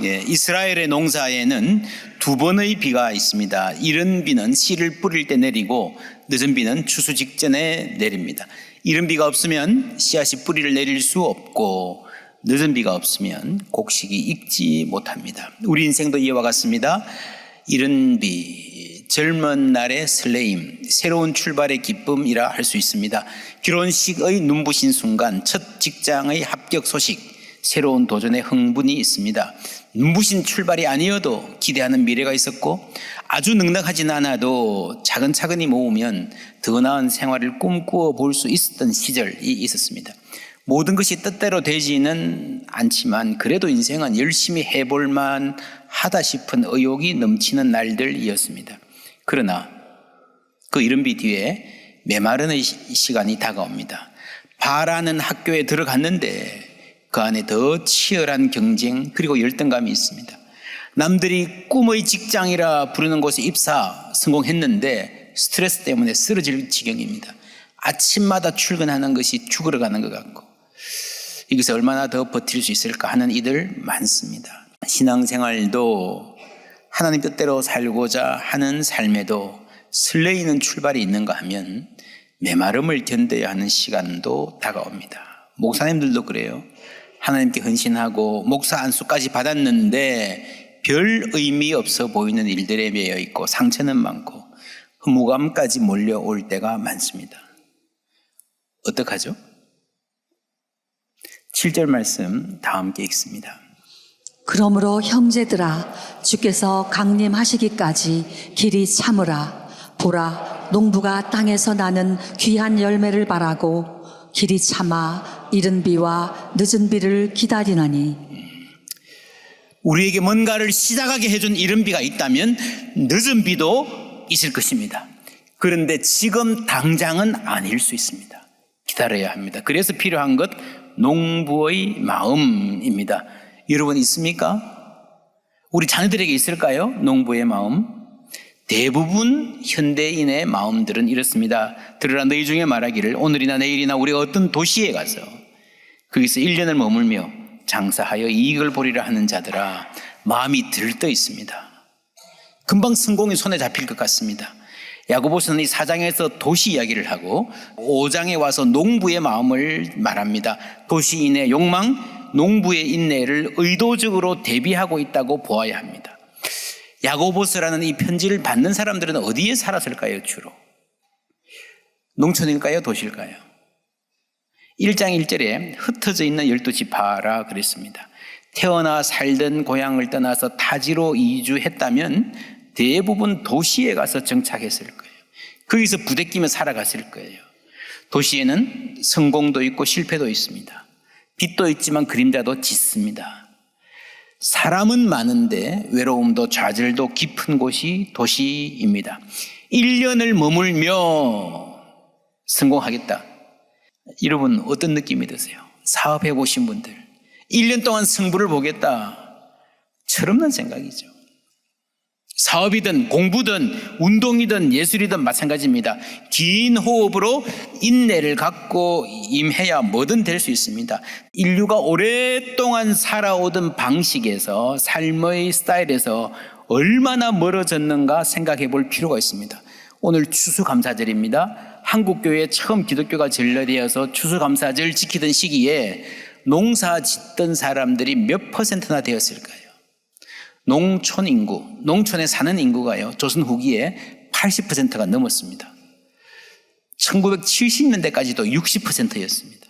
이스라엘의 농사에는 두 번의 비가 있습니다. 이른 비는 씨를 뿌릴 때 내리고 늦은 비는 추수 직전에 내립니다. 이른 비가 없으면 씨앗이 뿌리를 내릴 수 없고 늦은 비가 없으면 곡식이 익지 못합니다. 우리 인생도 이와 같습니다. 이른 비, 젊은 날의 설레임, 새로운 출발의 기쁨이라 할 수 있습니다. 결혼식의 눈부신 순간, 첫 직장의 합격 소식, 새로운 도전의 흥분이 있습니다. 눈부신 출발이 아니어도 기대하는 미래가 있었고 아주 넉넉하진 않아도 차근차근히 모으면 더 나은 생활을 꿈꾸어 볼 수 있었던 시절이 있었습니다. 모든 것이 뜻대로 되지는 않지만 그래도 인생은 열심히 해볼만 하다 싶은 의욕이 넘치는 날들이었습니다. 그러나 그 이른비 뒤에 메마르는 시간이 다가옵니다. 바라는 학교에 들어갔는데 그 안에 더 치열한 경쟁 그리고 열등감이 있습니다. 남들이 꿈의 직장이라 부르는 곳에 입사 성공했는데 스트레스 때문에 쓰러질 지경입니다. 아침마다 출근하는 것이 죽으러 가는 것 같고 이것에 얼마나 더 버틸 수 있을까 하는 이들 많습니다. 신앙생활도 하나님 뜻대로 살고자 하는 삶에도 설레이는 출발이 있는가 하면 메마름을 견뎌야 하는 시간도 다가옵니다. 목사님들도 그래요. 하나님께 헌신하고 목사 안수까지 받았는데 별 의미 없어 보이는 일들에 매여 있고 상처는 많고 허무감까지 몰려올 때가 많습니다. 어떡하죠? 7절 말씀 다 함께 읽습니다. 그러므로 형제들아 주께서 강림하시기까지 길이 참으라. 보라 농부가 땅에서 나는 귀한 열매를 바라고 길이 참아 이른 비와 늦은 비를 기다리나니. 우리에게 뭔가를 시작하게 해준 이른 비가 있다면 늦은 비도 있을 것입니다. 그런데 지금 당장은 아닐 수 있습니다. 기다려야 합니다. 그래서 필요한 것 농부의 마음입니다. 여러분 있습니까? 우리 자녀들에게 있을까요? 농부의 마음? 대부분 현대인의 마음들은 이렇습니다. 들으라 너희 중에 말하기를 오늘이나 내일이나 우리가 어떤 도시에 가서 거기서 1년을 머물며 장사하여 이익을 보리라 하는 자들아 마음이 들떠 있습니다. 금방 성공이 손에 잡힐 것 같습니다. 야고보서는 이 4장에서 도시 이야기를 하고 5장에 와서 농부의 마음을 말합니다. 도시인의 욕망, 농부의 인내를 의도적으로 대비하고 있다고 보아야 합니다. 야고보서라는 이 편지를 받는 사람들은 어디에 살았을까요? 주로 농촌일까요? 도시일까요? 1장 1절에 흩어져 있는 12지파라 그랬습니다. 태어나 살던 고향을 떠나서 타지로 이주했다면 대부분 도시에 가서 정착했을 거예요. 거기서 부대끼며 살아갔을 거예요. 도시에는 성공도 있고 실패도 있습니다. 빛도 있지만 그림자도 짙습니다. 사람은 많은데 외로움도 좌절도 깊은 곳이 도시입니다. 1년을 머물며 성공하겠다. 여러분 어떤 느낌이 드세요? 사업해 보신 분들 1년 동안 승부를 보겠다. 철없는 생각이죠. 사업이든 공부든 운동이든 예술이든 마찬가지입니다. 긴 호흡으로 인내를 갖고 임해야 뭐든 될 수 있습니다. 인류가 오랫동안 살아오던 방식에서 삶의 스타일에서 얼마나 멀어졌는가 생각해 볼 필요가 있습니다. 오늘 추수감사절입니다. 한국교회에 처음 기독교가 전래되어서 추수감사절 지키던 시기에 농사 짓던 사람들이 몇 %나 되었을까요? 농촌 인구, 농촌에 사는 인구가요, 조선 후기에 80%가 넘었습니다. 1970년대까지도 60%였습니다.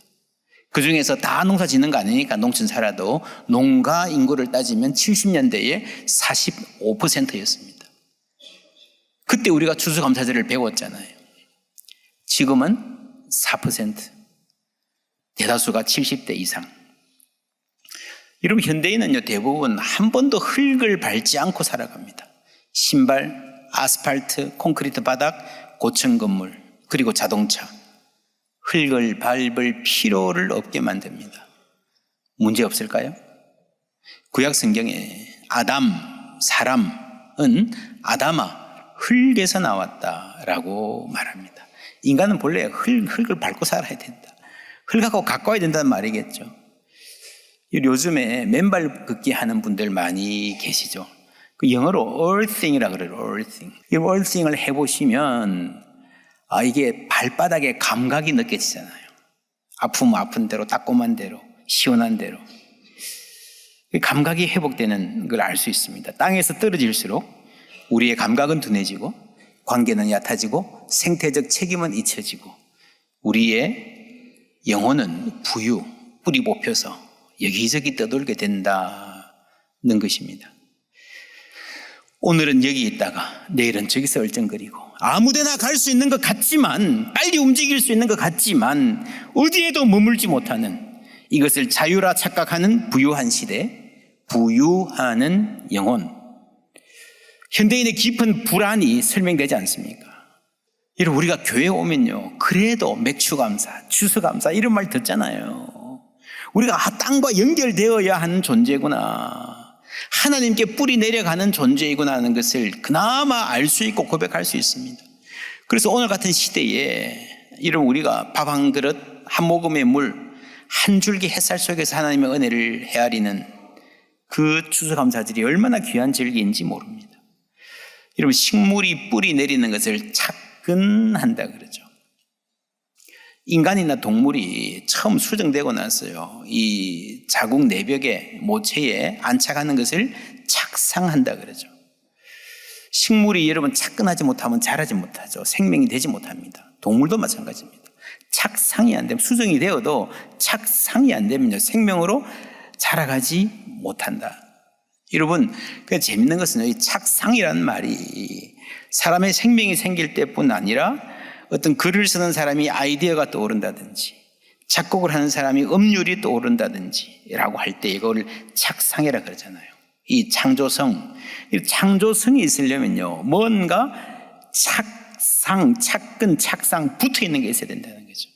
그 중에서 다 농사 짓는 거 아니니까 농촌 살아도 농가 인구를 따지면 70년대에 45%였습니다. 그때 우리가 추수감사절을 배웠잖아요. 지금은 4%, 대다수가 70대 이상. 여러분 현대인은요 대부분 한 번도 흙을 밟지 않고 살아갑니다. 신발, 아스팔트, 콘크리트 바닥, 고층 건물, 그리고 자동차. 흙을 밟을 필요를 없게 만듭니다. 문제 없을까요? 구약 성경에 아담, 사람은 아담아, 흙에서 나왔다라고 말합니다. 인간은 본래 흙을 밟고 살아야 된다. 흙하고 가까워야 된다는 말이겠죠. 요즘에 맨발 걷기 하는 분들 많이 계시죠. 그 영어로 earthing이라고 그래요. earthing. 이 earthing을 해보시면 이게 발바닥에 감각이 느껴지잖아요. 아프면 아픈 대로, 따끔한 대로, 시원한 대로. 감각이 회복되는 걸 알 수 있습니다. 땅에서 떨어질수록 우리의 감각은 둔해지고 관계는 얕아지고 생태적 책임은 잊혀지고 우리의 영혼은 부유, 뿌리 뽑혀서 여기저기 떠돌게 된다는 것입니다. 오늘은 여기 있다가 내일은 저기서 얼쩡거리고 아무데나 갈 수 있는 것 같지만, 빨리 움직일 수 있는 것 같지만 어디에도 머물지 못하는, 이것을 자유라 착각하는 부유한 시대, 부유하는 영혼. 현대인의 깊은 불안이 설명되지 않습니까? 여러분, 우리가 교회에 오면요, 그래도 맥추감사, 추수감사 이런 말 듣잖아요. 우리가 땅과 연결되어야 하는 존재구나, 하나님께 뿌리 내려가는 존재이구나 하는 것을 그나마 알 수 있고 고백할 수 있습니다. 그래서 오늘 같은 시대에 이런 우리가 밥 한 그릇, 한 모금의 물, 한 줄기 햇살 속에서 하나님의 은혜를 헤아리는 그 추수감사들이 얼마나 귀한 절기인지 모릅니다. 여러분, 식물이 뿌리 내리는 것을 착근한다 그러죠. 인간이나 동물이 처음 수정되고 나서요, 이 자궁 내벽에, 모체에 안착하는 것을 착상한다 그러죠. 식물이 여러분 착근하지 못하면 자라지 못하죠. 생명이 되지 못합니다. 동물도 마찬가지입니다. 착상이 안 되면, 수정이 되어도 착상이 안 되면요, 생명으로 자라가지 못한다. 여러분, 그 재밌는 것은 이 착상이라는 말이 사람의 생명이 생길 때뿐 아니라 어떤 글을 쓰는 사람이 아이디어가 떠오른다든지, 작곡을 하는 사람이 음률이 떠오른다든지 라고 할 때 이걸 착상이라 그러잖아요. 이 창조성, 이 창조성이 있으려면요, 뭔가 착상, 착근, 착상 붙어 있는 게 있어야 된다는 거죠.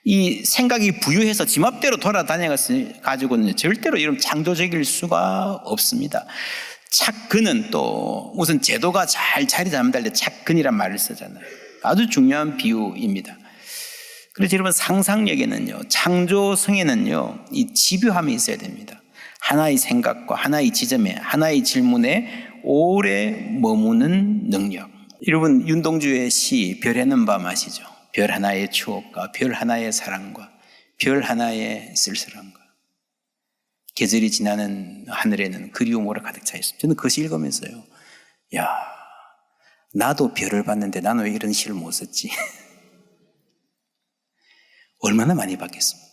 이 생각이 부유해서 지맘대로 돌아다녀가지고는 절대로 이런 창조적일 수가 없습니다. 착근은 또 무슨 제도가 잘 자리 잡는다 할 때 착근이란 말을 쓰잖아요. 아주 중요한 비유입니다. 그래서 여러분, 상상력에는요, 창조성에는요, 이 집요함이 있어야 됩니다. 하나의 생각과 하나의 지점에, 하나의 질문에 오래 머무는 능력. 여러분, 윤동주의 시 별 해는 밤 아시죠? 별 하나의 추억과 별 하나의 사랑과 별 하나의 쓸쓸함과 계절이 지나는 하늘에는 그리움으로 가득 차 있습니다. 저는 그 시 읽으면서요, 야, 나도 별을 봤는데 나는 왜 이런 시를 못 썼지? 얼마나 많이 봤겠습니까?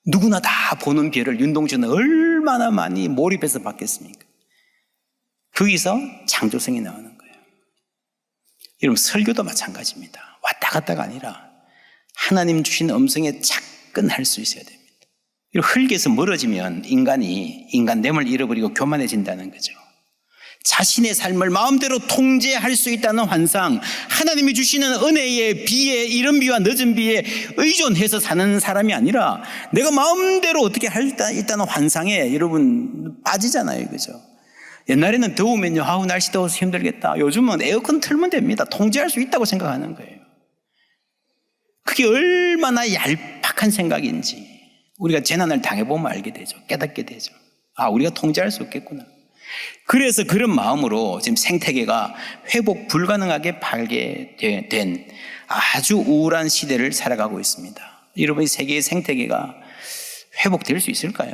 누구나 다 보는 별을 윤동주는 얼마나 많이 몰입해서 봤겠습니까? 거기서 창조성이 나오는 거예요. 여러분, 설교도 마찬가지입니다. 왔다 갔다가 아니라 하나님 주신 음성에 착근할 수 있어야 됩니다. 흙에서 멀어지면 인간이 인간됨을 잃어버리고 교만해진다는 거죠. 자신의 삶을 마음대로 통제할 수 있다는 환상, 하나님이 주시는 은혜의 비에, 이른 비와 늦은 비에 의존해서 사는 사람이 아니라 내가 마음대로 어떻게 할 수 있다는 환상에 여러분 빠지잖아요, 그죠? 옛날에는 더우면요, 아우 날씨 더워서 힘들겠다. 요즘은 에어컨 틀면 됩니다. 통제할 수 있다고 생각하는 거예요. 그게 얼마나 얄팍한 생각인지 우리가 재난을 당해보면 알게 되죠. 깨닫게 되죠. 우리가 통제할 수 없겠구나. 그래서 그런 마음으로 지금 생태계가 회복 불가능하게 파괴된 아주 우울한 시대를 살아가고 있습니다. 여러분, 세계의 생태계가 회복될 수 있을까요?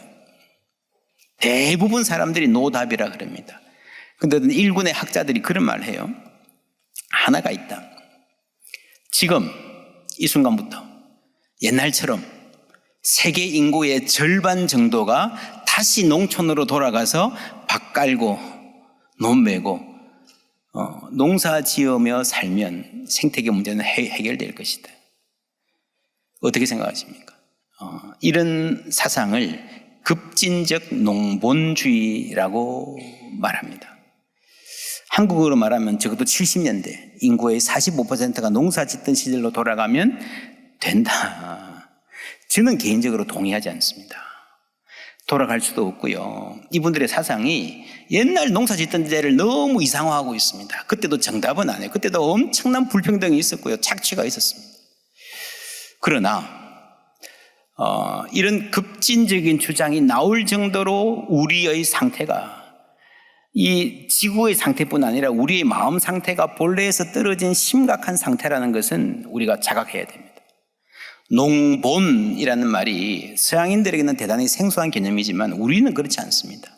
대부분 사람들이 노답이라 그럽니다. 그런데 일군의 학자들이 그런 말을 해요. 하나가 있다. 지금 이 순간부터 옛날처럼 세계 인구의 절반 정도가 다시 농촌으로 돌아가서 밭 깔고 논 메고 농사 지으며 살면 생태계 문제는 해결될 것이다. 어떻게 생각하십니까? 이런 사상을 급진적 농본주의라고 말합니다. 한국어로 말하면 적어도 70년대 인구의 45%가 농사 짓던 시절로 돌아가면 된다. 저는 개인적으로 동의하지 않습니다. 돌아갈 수도 없고요. 이분들의 사상이 옛날 농사 짓던 때를 너무 이상화하고 있습니다. 그때도 정답은 안 해요. 그때도 엄청난 불평등이 있었고요. 착취가 있었습니다. 그러나 이런 급진적인 주장이 나올 정도로 우리의 상태가 이 지구의 상태뿐 아니라 우리의 마음 상태가 본래에서 떨어진 심각한 상태라는 것은 우리가 자각해야 됩니다. 농본이라는 말이 서양인들에게는 대단히 생소한 개념이지만 우리는 그렇지 않습니다.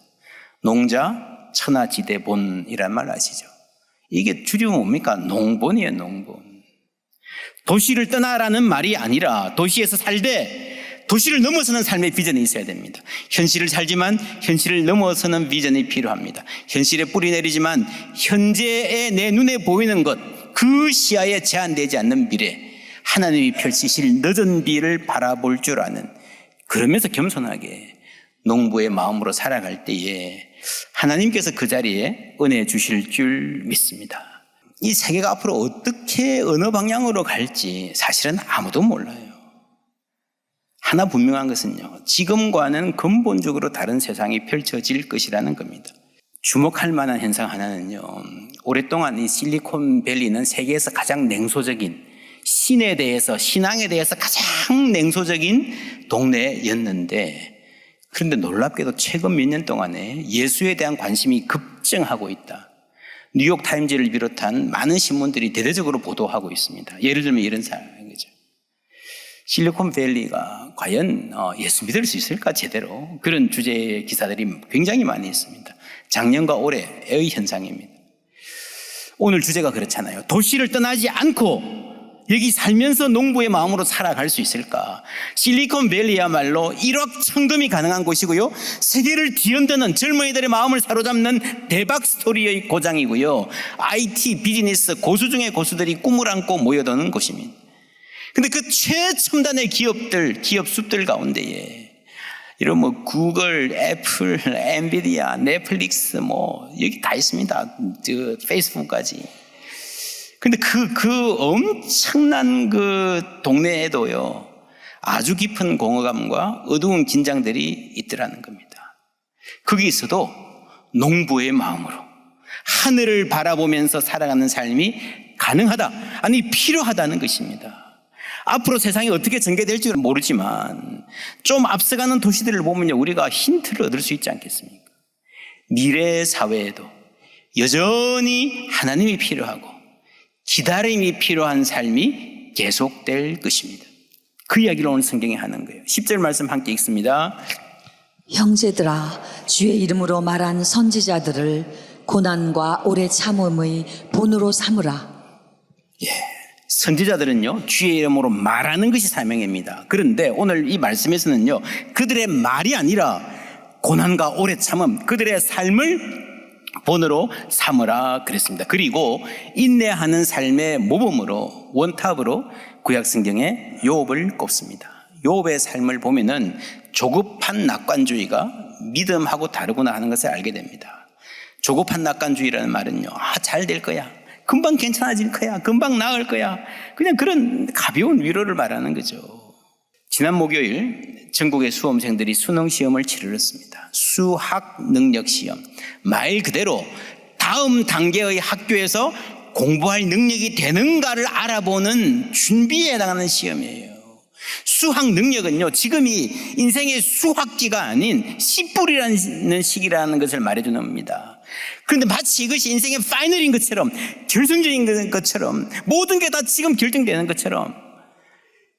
농자, 천하지대본이라는 말 아시죠? 이게 줄이면 뭡니까? 농본이에요, 농본. 도시를 떠나라는 말이 아니라 도시에서 살되 도시를 넘어서는 삶의 비전이 있어야 됩니다. 현실을 살지만 현실을 넘어서는 비전이 필요합니다. 현실에 뿌리 내리지만 현재의 내 눈에 보이는 것, 그 시야에 제한되지 않는 미래, 하나님이 펼치실 늦은 비를 바라볼 줄 아는, 그러면서 겸손하게 농부의 마음으로 살아갈 때에 하나님께서 그 자리에 은혜 주실 줄 믿습니다. 이 세계가 앞으로 어떻게 어느 방향으로 갈지 사실은 아무도 몰라요. 하나 분명한 것은요, 지금과는 근본적으로 다른 세상이 펼쳐질 것이라는 겁니다. 주목할 만한 현상 하나는요, 오랫동안 이 실리콘밸리는 세계에서 가장 냉소적인, 신에 대해서, 신앙에 대해서 가장 냉소적인 동네였는데, 그런데 놀랍게도 최근 몇 년 동안에 예수에 대한 관심이 급증하고 있다. 뉴욕 타임즈를 비롯한 많은 신문들이 대대적으로 보도하고 있습니다. 예를 들면 이런 사례인 거죠. 실리콘밸리가 과연 예수 믿을 수 있을까 제대로, 그런 주제의 기사들이 굉장히 많이 있습니다. 작년과 올해의 현상입니다. 오늘 주제가 그렇잖아요. 도시를 떠나지 않고 여기 살면서 농부의 마음으로 살아갈 수 있을까? 실리콘밸리야말로 1억 천금이 가능한 곳이고요, 세계를 뒤흔드는 젊은이들의 마음을 사로잡는 대박 스토리의 고장이고요, IT 비즈니스 고수 중의 고수들이 꿈을 안고 모여드는 곳입니다. 근데 그 최첨단의 기업들, 기업 숲들 가운데에 이런 뭐 구글, 애플, 엔비디아, 넷플릭스 여기 다 있습니다. 페이스북까지. 근데 그 엄청난 그 동네에도요, 아주 깊은 공허감과 어두운 긴장들이 있더라는 겁니다. 거기서도 농부의 마음으로 하늘을 바라보면서 살아가는 삶이 가능하다, 아니 필요하다는 것입니다. 앞으로 세상이 어떻게 전개될지 모르지만 좀 앞서가는 도시들을 보면요, 우리가 힌트를 얻을 수 있지 않겠습니까? 미래 사회에도 여전히 하나님이 필요하고 기다림이 필요한 삶이 계속될 것입니다. 그 이야기를 오늘 성경에 하는 거예요. 10절 말씀 함께 읽습니다. 형제들아, 주의 이름으로 말한 선지자들을 고난과 오래 참음의 본으로 삼으라. 선지자들은요, 주의 이름으로 말하는 것이 사명입니다. 그런데 오늘 이 말씀에서는요, 그들의 말이 아니라 고난과 오래 참음, 그들의 삶을 본으로 삼으라 그랬습니다. 그리고 인내하는 삶의 모범으로, 원탑으로 구약성경에 욥을 꼽습니다. 욥의 삶을 보면은 조급한 낙관주의가 믿음하고 다르구나 하는 것을 알게 됩니다. 조급한 낙관주의라는 말은요, 잘 될 거야, 금방 괜찮아질 거야, 금방 나을 거야, 그냥 그런 가벼운 위로를 말하는 거죠. 지난 목요일 전국의 수험생들이 수능 시험을 치르렀습니다. 수학 능력 시험, 말 그대로 다음 단계의 학교에서 공부할 능력이 되는가를 알아보는 준비에 해당하는 시험이에요. 수학 능력은요, 지금이 인생의 수학기가 아닌 씨뿌리라는 시기라는 것을 말해주는 겁니다. 그런데 마치 이것이 인생의 파이널인 것처럼, 결승적인 것처럼, 모든 게 다 지금 결정되는 것처럼,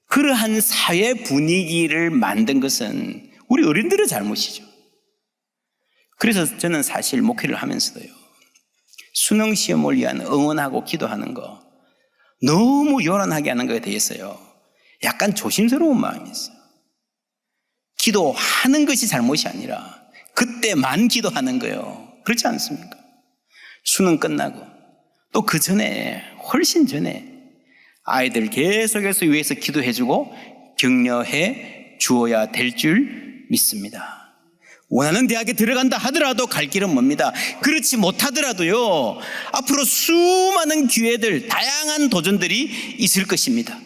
그러한 사회 분위기를 만든 것은 우리 어른들의 잘못이죠. 그래서 저는 사실 목회를 하면서도요, 수능 시험을 위한 응원하고 기도하는 거 너무 요란하게 하는 것에 대해서요, 약간 조심스러운 마음이 있어요. 기도하는 것이 잘못이 아니라 그때만 기도하는 거예요. 그렇지 않습니까? 수능 끝나고 또 그 전에, 훨씬 전에 아이들 계속해서 위해서 기도해주고 격려해 주어야 될 줄 믿습니다. 원하는 대학에 들어간다 하더라도 갈 길은 멉니다. 그렇지 못하더라도요, 앞으로 수많은 기회들, 다양한 도전들이 있을 것입니다.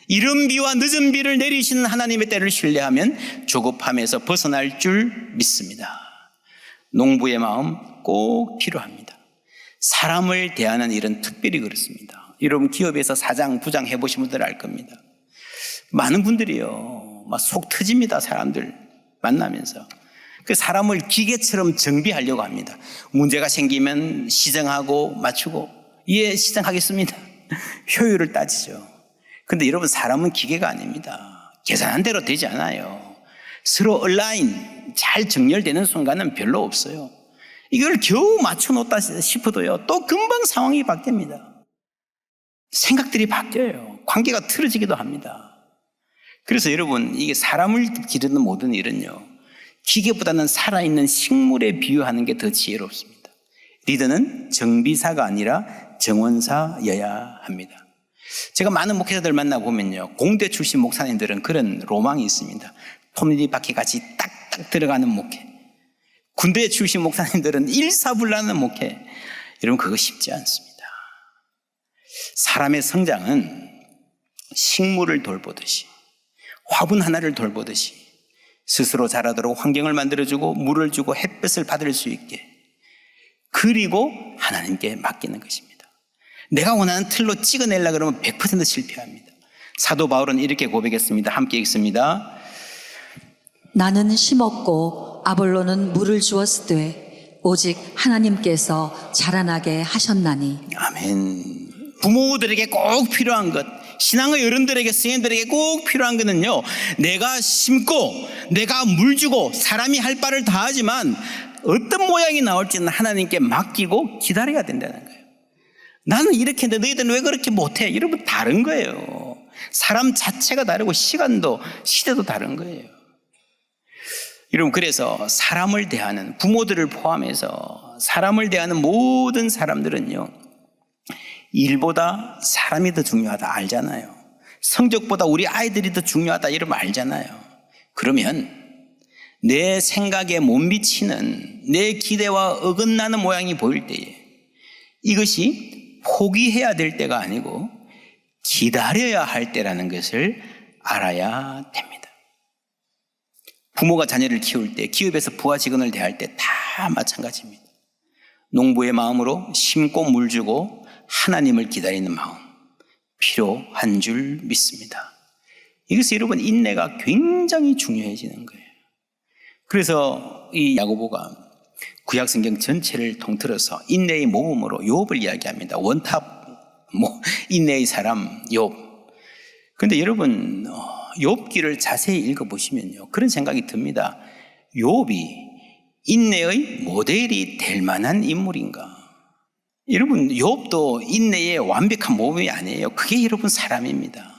이른 비와 늦은 비를 내리시는 하나님의 때를 신뢰하면 조급함에서 벗어날 줄 믿습니다. 농부의 마음 꼭 필요합니다. 사람을 대하는 일은 특별히 그렇습니다. 여러분 기업에서 사장, 부장 해보신 분들 알 겁니다. 많은 분들이요, 막 속 터집니다. 사람들 만나면서. 그 사람을 기계처럼 정비하려고 합니다. 문제가 생기면 시정하고 맞추고, 예, 시정하겠습니다. 효율을 따지죠. 근데 여러분, 사람은 기계가 아닙니다. 계산한 대로 되지 않아요. 서로 온라인 잘 정렬되는 순간은 별로 없어요. 이걸 겨우 맞춰놓다 싶어도요, 또 금방 상황이 바뀝니다. 생각들이 바뀌어요. 관계가 틀어지기도 합니다. 그래서 여러분, 이게 사람을 기르는 모든 일은요, 기계보다는 살아있는 식물에 비유하는 게 더 지혜롭습니다. 리더는 정비사가 아니라 정원사여야 합니다. 제가 많은 목회자들 만나보면요, 공대 출신 목사님들은 그런 로망이 있습니다. 톱니바퀴 같이 딱딱 들어가는 목회. 군대 출신 목사님들은 일사불란한 목회. 여러분, 그거 쉽지 않습니다. 사람의 성장은 식물을 돌보듯이, 화분 하나를 돌보듯이 스스로 자라도록 환경을 만들어주고 물을 주고 햇볕을 받을 수 있게, 그리고 하나님께 맡기는 것입니다. 내가 원하는 틀로 찍어내려고 그러면 100% 실패합니다. 사도 바울은 이렇게 고백했습니다. 함께 읽습니다. 나는 심었고 아볼로는 물을 주었으되 오직 하나님께서 자라나게 하셨나니. 아멘. 부모들에게 꼭 필요한 것, 신앙의 어른들에게, 스님들에게 꼭 필요한 것은요, 내가 심고 내가 물 주고 사람이 할 바를 다 하지만 어떤 모양이 나올지는 하나님께 맡기고 기다려야 된다는 거예요. 나는 이렇게 했는데 너희들은 왜 그렇게 못해? 여러분, 다른 거예요. 사람 자체가 다르고 시간도 시대도 다른 거예요. 여러분, 그래서 사람을 대하는, 부모들을 포함해서 사람을 대하는 모든 사람들은요, 일보다 사람이 더 중요하다 알잖아요. 성적보다 우리 아이들이 더 중요하다 이러면 알잖아요. 그러면 내 생각에 못 미치는, 내 기대와 어긋나는 모양이 보일 때에 이것이 포기해야 될 때가 아니고 기다려야 할 때라는 것을 알아야 됩니다. 부모가 자녀를 키울 때, 기업에서 부하 직원을 대할 때 다 마찬가지입니다. 농부의 마음으로 심고 물 주고 하나님을 기다리는 마음 필요한 줄 믿습니다. 이것이 여러분, 인내가 굉장히 중요해지는 거예요. 그래서 이 야고보가 구약성경 전체를 통틀어서 인내의 모범으로 욥을 이야기합니다. 원탑 인내의 사람 욥. 그런데 여러분, 욥기를 자세히 읽어보시면요, 그런 생각이 듭니다. 욥이 인내의 모델이 될 만한 인물인가? 여러분, 욥도 인내의 완벽한 모범이 아니에요. 그게 여러분 사람입니다.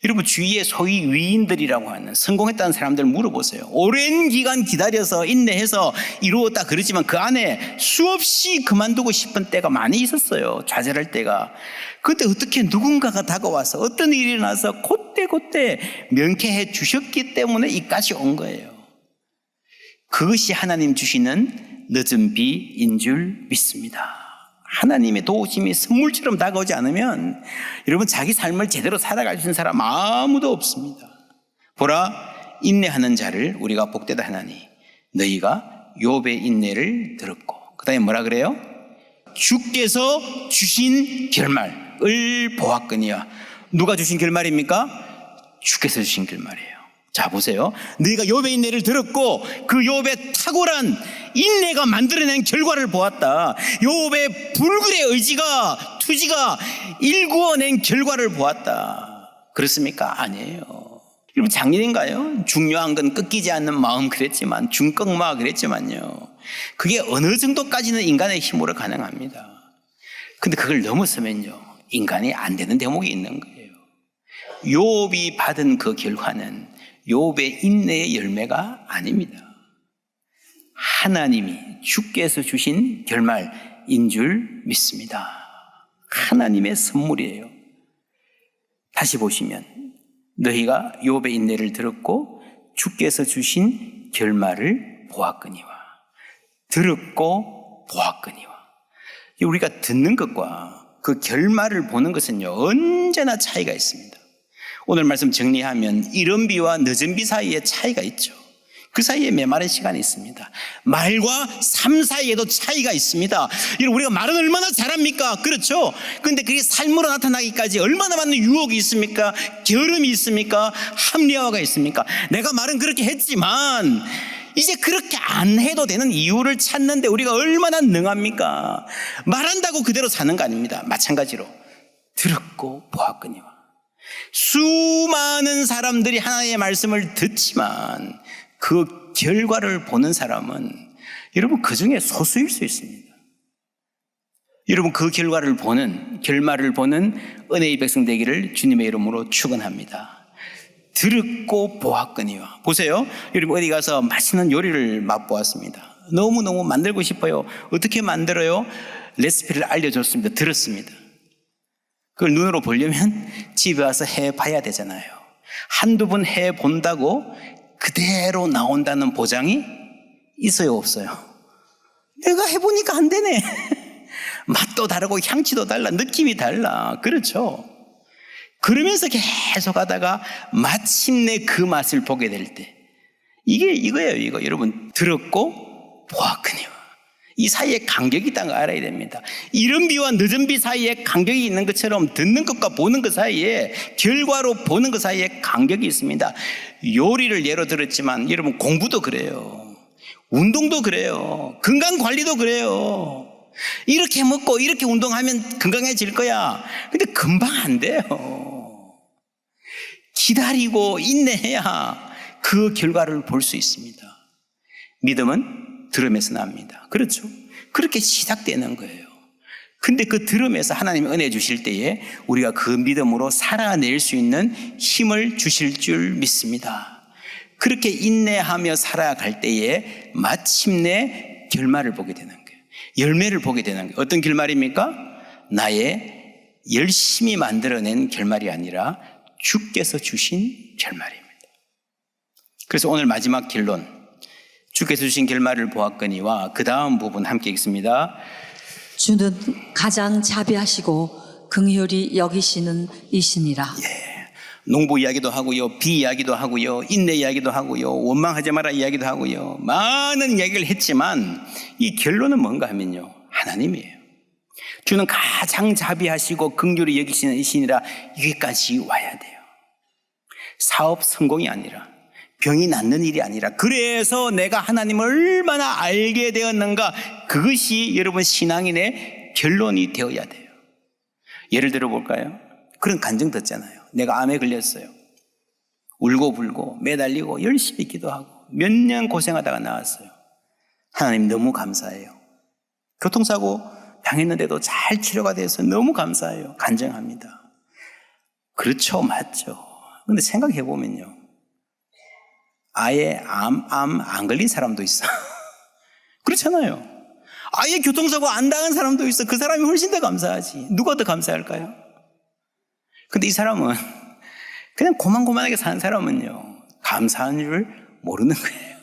여러분, 주위에 소위 위인들이라고 하는 성공했다는 사람들 물어보세요. 오랜 기간 기다려서 인내해서 이루었다 그러지만 그 안에 수없이 그만두고 싶은 때가 많이 있었어요. 좌절할 때가. 그때 어떻게 누군가가 다가와서 어떤 일이 일어나서 그때 명쾌해 주셨기 때문에 이까지 온 거예요. 그것이 하나님 주시는 늦은 비인 줄 믿습니다. 하나님의 도우심이 선물처럼 다가오지 않으면 여러분, 자기 삶을 제대로 살아갈 수 있는 사람 아무도 없습니다. 보라, 인내하는 자를 우리가 복되다 하나니 너희가 욥의 인내를 들었고, 그 다음에 뭐라 그래요? 주께서 주신 결말을 보았거니와. 누가 주신 결말입니까? 주께서 주신 결말이에요. 자, 보세요. 너희가 욥의 인내를 들었고 그 욥의 탁월한 인내가 만들어낸 결과를 보았다. 욥의 불굴의 의지가, 투지가 일구어낸 결과를 보았다. 그렇습니까? 아니에요. 여러분, 작년인가요? 중요한 건 꺾이지 않는 마음 그랬지만, 중꺾마 그랬지만요, 그게 어느 정도까지는 인간의 힘으로 가능합니다. 근데 그걸 넘어서면요, 인간이 안 되는 대목이 있는 거예요. 욥이 받은 그 결과는 욥의 인내의 열매가 아닙니다. 하나님이, 주께서 주신 결말인 줄 믿습니다. 하나님의 선물이에요. 다시 보시면, 너희가 욥의 인내를 들었고 주께서 주신 결말을 보았거니와. 들었고 보았거니와. 우리가 듣는 것과 그 결말을 보는 것은요, 언제나 차이가 있습니다. 오늘 말씀 정리하면 이른 비와 늦은 비 사이에 차이가 있죠. 그 사이에 메마른 시간이 있습니다. 말과 삶 사이에도 차이가 있습니다. 여러분, 우리가 말은 얼마나 잘합니까? 그렇죠? 그런데 그게 삶으로 나타나기까지 얼마나 많은 유혹이 있습니까? 게으름이 있습니까? 합리화가 있습니까? 내가 말은 그렇게 했지만 이제 그렇게 안 해도 되는 이유를 찾는데 우리가 얼마나 능합니까? 말한다고 그대로 사는 거 아닙니다. 마찬가지로 들었고 보았거니와. 수많은 사람들이 하나님의 말씀을 듣지만 그 결과를 보는 사람은 여러분 그 중에 소수일 수 있습니다. 여러분 그 결말을 보는 은혜의 백성 되기를 주님의 이름으로 축원합니다. 들었고 보았거니와. 보세요. 여러분 어디 가서 맛있는 요리를 맛보았습니다. 너무너무 만들고 싶어요. 어떻게 만들어요? 레시피를 알려줬습니다. 들었습니다. 그걸 눈으로 보려면 집에 와서 해봐야 되잖아요. 한두 번 해본다고 그대로 나온다는 보장이 있어요, 없어요? 내가 해보니까 안 되네. 맛도 다르고 향치도 달라, 느낌이 달라. 그렇죠? 그러면서 계속 하다가 마침내 그 맛을 보게 될 때, 이게 이거예요, 이거. 여러분, 들었고 보았거니와. 이 사이에 간격이 있다는 거 알아야 됩니다. 이른 비와 늦은 비 사이에 간격이 있는 것처럼 듣는 것과 보는 것 사이에, 결과로 보는 것 사이에 간격이 있습니다. 요리를 예로 들었지만 여러분 공부도 그래요. 운동도 그래요. 건강관리도 그래요. 이렇게 먹고 이렇게 운동하면 건강해질 거야. 근데 금방 안 돼요. 기다리고 인내해야 그 결과를 볼 수 있습니다. 믿음은 들음에서 납니다. 그렇죠? 그렇게 시작되는 거예요. 근데 그 들음에서 하나님이 은혜 주실 때에 우리가 그 믿음으로 살아낼 수 있는 힘을 주실 줄 믿습니다. 그렇게 인내하며 살아갈 때에 마침내 결말을 보게 되는 거예요. 열매를 보게 되는 거예요. 어떤 결말입니까? 나의 열심히 만들어낸 결말이 아니라 주께서 주신 결말입니다. 그래서 오늘 마지막 결론, 주께서 주신 결말을 보았거니와 그 다음 부분 함께 읽습니다. 주는 가장 자비하시고 긍휼히 여기시는 이시니라. 농부 이야기도 하고요, 비 이야기도 하고요, 인내 이야기도 하고요, 원망하지 마라 이야기도 하고요, 많은 이야기를 했지만 이 결론은 뭔가 하면요, 하나님이에요. 주는 가장 자비하시고 긍휼히 여기시는 이시니라. 여기까지 와야 돼요. 사업 성공이 아니라, 병이 낫는 일이 아니라, 그래서 내가 하나님을 얼마나 알게 되었는가, 그것이 여러분 신앙인의 결론이 되어야 돼요. 예를 들어 볼까요? 그런 간증 듣잖아요. 내가 암에 걸렸어요. 울고불고 매달리고 열심히 기도하고 몇 년 고생하다가 나왔어요. 하나님 너무 감사해요. 교통사고 당했는데도 잘 치료가 돼서 너무 감사해요. 간증합니다. 그렇죠, 맞죠. 근데 생각해 보면요, 아예 암 안 걸린 사람도 있어. 그렇잖아요. 아예 교통사고 안 당한 사람도 있어. 그 사람이 훨씬 더 감사하지. 누가 더 감사할까요? 근데 이 사람은 그냥 고만고만하게 사는 사람은요, 감사한 줄 모르는 거예요.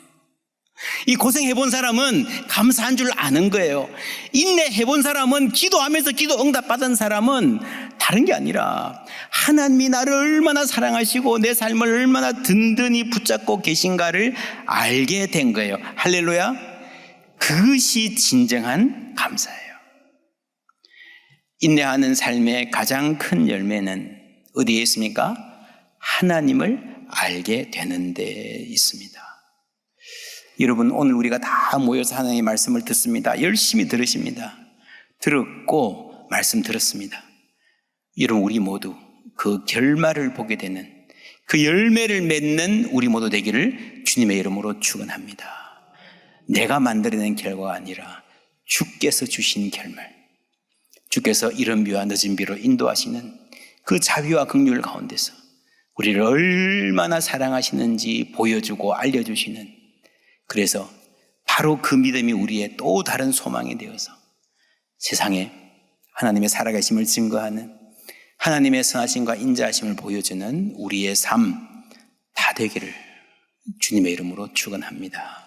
이 고생해본 사람은 감사한 줄 아는 거예요. 인내해본 사람은, 기도하면서 기도 응답받은 사람은 다른 게 아니라 하나님이 나를 얼마나 사랑하시고 내 삶을 얼마나 든든히 붙잡고 계신가를 알게 된 거예요. 할렐루야. 그것이 진정한 감사예요. 인내하는 삶의 가장 큰 열매는 어디에 있습니까? 하나님을 알게 되는 데 있습니다. 여러분, 오늘 우리가 다 모여서 하나님의 말씀을 듣습니다. 열심히 들으십니다. 들었고 말씀 들었습니다. 여러분, 우리 모두 그 결말을 보게 되는, 그 열매를 맺는 우리 모두 되기를 주님의 이름으로 축원합니다. 내가 만들어낸 결과가 아니라 주께서 주신 결말, 주께서 이른 비와 늦은 비로 인도하시는 그 자비와 긍휼 가운데서 우리를 얼마나 사랑하시는지 보여주고 알려주시는, 그래서 바로 그 믿음이 우리의 또 다른 소망이 되어서 세상에 하나님의 살아계심을 증거하는, 하나님의 선하심과 인자하심을 보여주는 우리의 삶 다 되기를 주님의 이름으로 축원합니다.